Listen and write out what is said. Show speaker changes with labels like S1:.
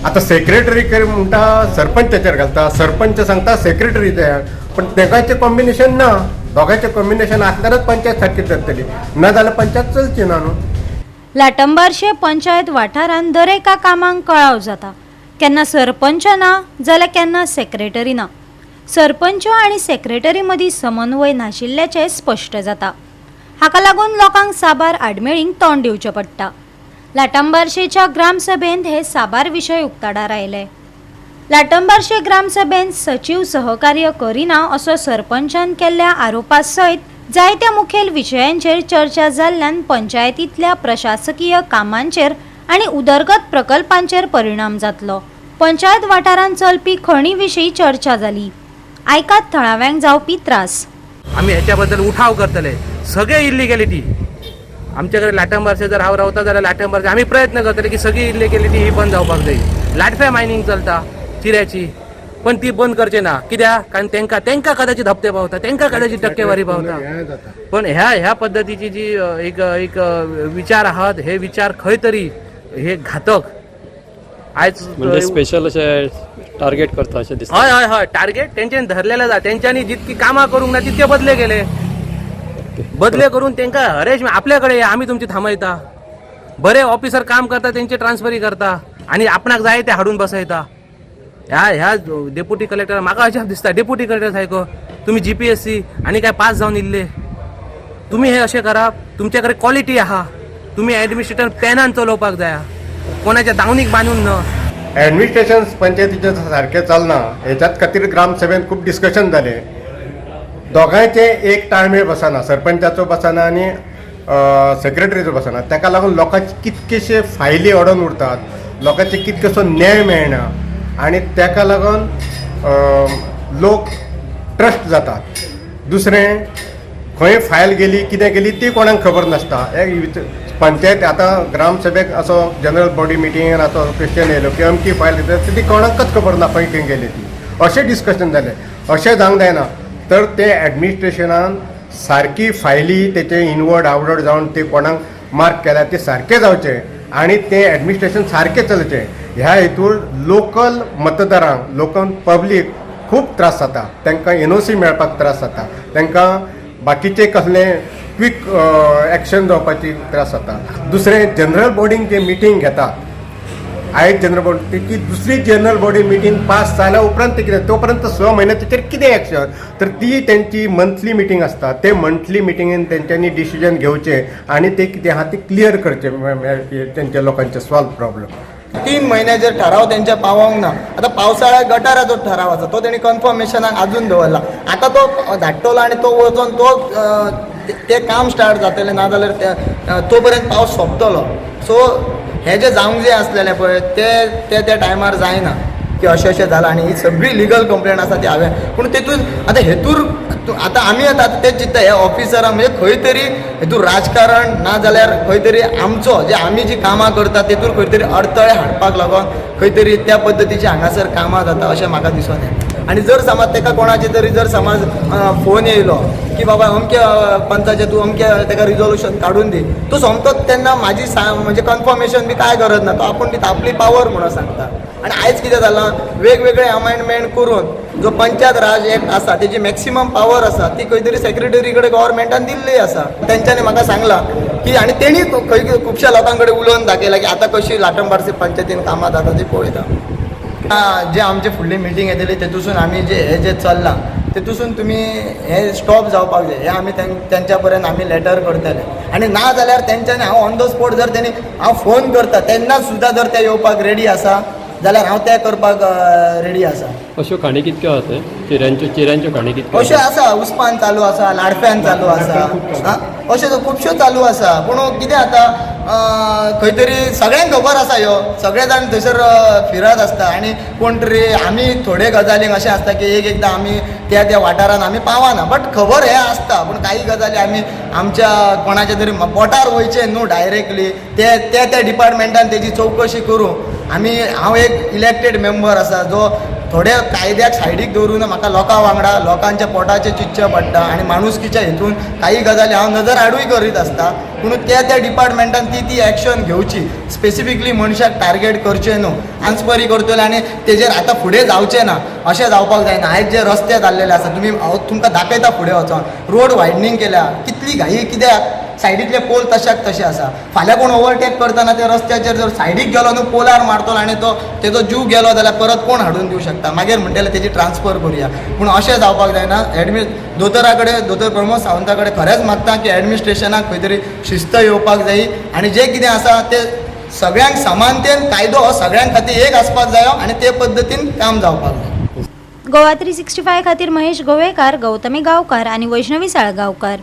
S1: आता सेक्रेटरी म्हणटा सरपंच त्याच्यार घालता, सरपंच सांगता सेक्रेटरी तयार, पण तेगांचे कॉम्बिनेशन ना. दोगांचे कॉम्बिनेशन असल्यारच पंचायत सारखी चलतली, ना जाल्यार पंचायत चलची ना न्हू.
S2: लाटंबारशे पंचायत वाठारांत दर एका कामांक कळाव जाता. केन्ना सरपंच ना जाल्यार केन्ना सेक्रेटरी ना. सरपंच आनी सेक्रेटरी मदीं समन्वय नाशिल्ल्याचें स्पश्ट जाता. हाका लागून लोकांक साबार आडमेळींक तोंड दिवचें पडटा. लाटंबारशेच्या ग्रामसभेंत हे साबार विशय उक्ताडार आयले. लाटंबारशे ग्रामसभेंत सचिव सहकार्य करिना असो सरपंचान केल्ल्या आरोपा सयत जायत्या मुखेल विशयांचेर चर्चा जाल्ल्यान पंचायतींतल्या प्रशासकीय कामांचेर आनी उदरगत प्रकल्पांचेर परिणाम जातलो. पंचायत वाठारांत चलपी खणी विशीं चर्चा जाली. आयकात थळाव्यांक जावपी त्रास.
S3: आम्ही ह्याच्याबद्दल उठाव करतले. सगळे इलिगॅलिटी आमच्याकडे लाटंबारचे जर हांव रावता जाल्यार लाटंबारचे आम्ही प्रयत्न करतले की सगळी इलिगॅलिटी ही बंद जावपाक जाय. लाटफे मायनिंग चलता चिऱ्याची, पण ती बंद करचे ना. कित्याक? कारण तेंका कदाचित हप्ते पावता, तेंका कदाचित टक्केवारी पावता. पण ह्या पद्धतीची जी एक विचार आहात, हे विचार खंय तरी हे घातक. आयज
S4: म्हणजे स्पेशल असे टार्गेट करता अशें दिसता.
S3: हय हय हय टार्गेट तेंच्यानी धरलेलं जा. तेंच्यांनी जितकी कामां करूंक ना तितके बदले गेले. बदले करून तेंका हरेश आपल्याकडे आम्ही तुमची थांबयता. बरे ऑफिसर काम करता तेंचे ट्रान्सफरी करता आणि आपणाक जाय ते हाडून बसयता. ह्या डेप्युटी कलेक्टर म्हाका अशें दिसता, डेप्युटी कलेक्टर सायको तुम्ही GPSC आणि काय पास जावन इल्ले, तुम्ही हे अशें करप. तुमचे कडेन क्वॉलिटी आहा, तुम्ही ऍडमिनिस्ट्रेटर पेनान चलोवपाक जाय, कोणाच्या दावणीक बांदून न.
S1: ॲडमिनिस्ट्रेशन पंचायतीचे सारखे चालना, ह्याच्यात खातीर ग्रामसभेत खूप डिस्कशन जाले. दोगांयचे एक ताळमेळ बसना, सरपंचाचो बसना आणि सेक्रेटरीचो बसना. ताका लागून लोकांचे कितकेशे फायली अडून उरतात, लोकांचे कितकेसो न्याय मेळना आणि ताका लागून लोक ट्रस्ट जातात. दुसरें खंय फायल गेली कितें गेली ती कोणाक खबर नासता. पंचायत आतां ग्रामसभेक असो जनरल बॉडी मिटिंगेन असो क्वेश्चन येयलो की अमकी फायल येता ती कोणाकच खबर ना खंय खंय गेली ती. अशें डिस्कशन जालें. अशें जावंक जायना. तर ते ॲडमिनिस्ट्रेशनान सारकी फायली तेचे इनवर्ड आवडड जावन ते कोणाक मार्क केल्या ते सारके जावचे आणि ते ॲडमिनिस्ट्रेशन सारकें चलचें. ह्या हेतून लोकल मतदारांक, लोकल पब्लीक खूब त्रास जाता. तांकां NOC मेळपाक त्रास जाता, तांकां बाकीचे कसले क्विक एक्शन जावपाची त्रास जाता. दुसरें जनरल बॉडीन जे मिटींग घेता, आयज जनरल बॉडी ती दुसरी जनरल बॉडी मिटींग पास जाल्या उपरांत ते कितें तोपर्यंत 6 म्हयने ताचेर कितें एक्शन. तर ती तेंची मंथली मिटींग आसता. ते मंथली मिटींगेन तेंच्यांनी डिसिजन घेवचे आणि ते कितें आहा ते क्लियर करचे तेंच्या लोकांचे सॉल्व प्रॉब्लेम.
S5: 3 महिने जर ठराव त्यांच्या पावोंक ना. आता पावसाळ्यात गटाराचो ठराव आसा तो तेणी कन्फर्मेशनाक अजून दवरला. आता तो धाडटलो आणि तो वचून तो ते काम स्टार्ट जातलें, ना जाल्यार तो पर्यंत पावस सोंपतलो. सो हे जे जावंक जे आसलेले पळय ते त्या टायमार जायना की अशें जालां आणि ही सगळी लिगल कंप्लेंट आसा ती हांवें. पूण तेतून आतां हेतूर आतां आमी आतां तेच चिंतता हे ऑफिसरां म्हणजे खंय तरी हेतूर राजकारण ना जाल्यार खंय तरी आमचो जे आमी जी कामां करता तेतूर खंय तरी अडथळे हाडपाक लागून खंय तरी त्या पद्दतीची हांगासर कामां जाता अशें म्हाका दिसून येता. आणि जर समज ताका कोणाचे तरी जर समज फोन येयलो की बाबा अमके पंचाचे तूं अमके ताका रिझोल्युशन काडून दी, तो सोमतोच तेन्ना म्हाजी म्हणजे कन्फर्मेशन बी काय गरज ना, तो आपूण आपली पावर म्हणून सांगता. आणि आयज कितें जालां, वेगवेगळे अमेंडमेंट करून जो पंचायत राज एक्ट आसा तेजी मॅक्सिमम पावर आसा ती खंय तरी सेक्रेटरी कडेन गव्हर्मेंटान दिल्ली आसा. तेंच्यांनी म्हाका सांगलां की आणि तेणी खंय खुबश्या लोकां कडेन उलोवन दाखयलां की आतां कशी लाटंबारसी पंचायतीन कामां जाता ती पळयता. जे आमचे फुडली मिटींग येतली तेतूसून आमी जे चल्लां तेतूसून तुमी हे स्टॉप जावपाक जाय. हे आमी तेंच्या पर्यंत आमी लेटर करतले. आणि ना जाल्यार तेंच्यांनी हांव ऑन द स्पॉट जर तेणी हांव फोन करता तेन्ना सुद्दां जर ते येवपाक रेडी आसा जाल्यार हांव ते करपाक रेडी आसा.
S4: अश्यो खाणी कितक्यो आसा चिऱ्यांच्यो खाणी कितक्यो
S5: अशें आसा, उस्मान चालू आसा, लाडफ्यान चालू आसा, अशें खुबश्यो चालू आसा. पूण कितें आतां खंय तरी सगळ्यांक खबर आसा ह्यो, सगळे जाण थंयसर फिरत आसता आणि कोण तरी आमी थोडे गजालींक अशें आसता की एकदां आमी त्या वाठारान आमी पावना, बट खबर हे आसता. पूण काही गजाली आमी आमच्या कोणाच्या तरी पोटार वयचे न्हू डायरेक्टली त्या डिपार्टमेंटान तेजी चवकशी करूं. हांव एक इलेक्टेड मेंबर आसा जो थोडे कायद्याक सायडीक दवरून म्हाका लोकां वांगडा लोकांच्या पोटाचे चिंतचे पडटा आनी माणुसकीच्या हितून काही गजाली हांव नजर आडूय करीत आसता पूण त्या डिपार्टमेंटान ती एक्शन घेवची स्पेसिफिकली मनशाक टार्गेट करचें न्हू आन्सपरी करतले आनी तेजेर आतां फुडें जावचें ना अशें जावपाक जायना आयज जे रस्ते जाल्लेले आसा तुमी हांव तुमकां दाखयता फुडें वचोन रोड वायडनींग केल्या कितली घाई कित्याक सायडीतले पोल तशाक तशे आसा फाल्यां कोण ओवरटेक करतना त्या रस्त्याचेर जर सायडीक गेलो न्हू पोलार मारतलो आनी तो तेजो जीव गेलो जाल्यार परत कोण हाडून दिवं शकता मागीर म्हणटले तेजी ट्रान्सफर करुया पूण अशें जावपाक जायना दोतोरा कडेन दोतोर प्रमोद सावंता कडेन खरेंच मागता की एडमिनिस्ट्रेशनाक खंय तरी शिस्त येवपाक जायी आनी जें कितें आसा तें सगळ्यांक समानतेन कायदो हो सगळ्यां खातीर एक आसपाक जायो आनी ते पद्दतीन काम जावपाक जाय.
S2: गोवा 365 खातीर महेश गोवेकार, गौतमी गांवकार आनी वैष्णवी साळगांवकार.